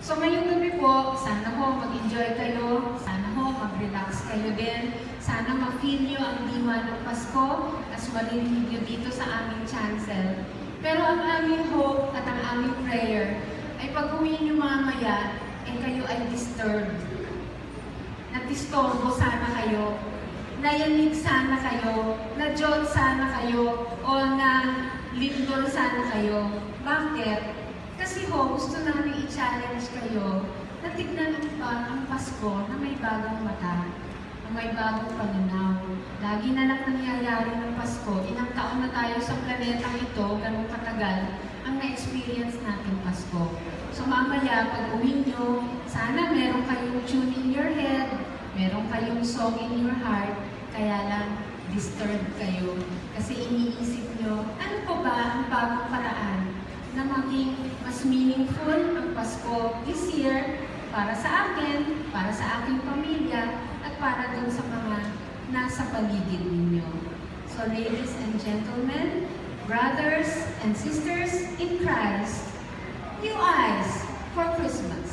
So ngayong gabi po, sana ho mag-enjoy kayo, sana ho mag-relax kayo din, sana ma-feel nyo ang diwa ng Pasko as marinig nyo dito sa aming chancel. Pero ang aming hope at ang aming prayer ay pag-uwi nyo mamaya, kayo ay disturbed. Natistorbo sana kayo, nayanig sana kayo, na-jolt sana kayo, o na lindol sana kayo. Bakit? Kasi ho, gusto namin i-challenge kayo na tignan pa ang Pasko na may bagong mata, na may bagong pananaw. Lagi na lang nangyayari ng Pasko, ilang taon na tayo sa planetang ito, ganun katagal, ang na-experience natin Pasko. So mamaya, pag uwi nyo, sana meron kayong tune in your head, meron kayong song in your heart, kaya lang disturbed kayo. Kasi iniisip nyo, ano pa ba ang bagong paraan na maging mas meaningful ang Pasko this year para sa akin, para sa aking pamilya, at para dun sa mga nasa paligid ninyo. So ladies and gentlemen, brothers and sisters in Christ, new eyes for Christmas.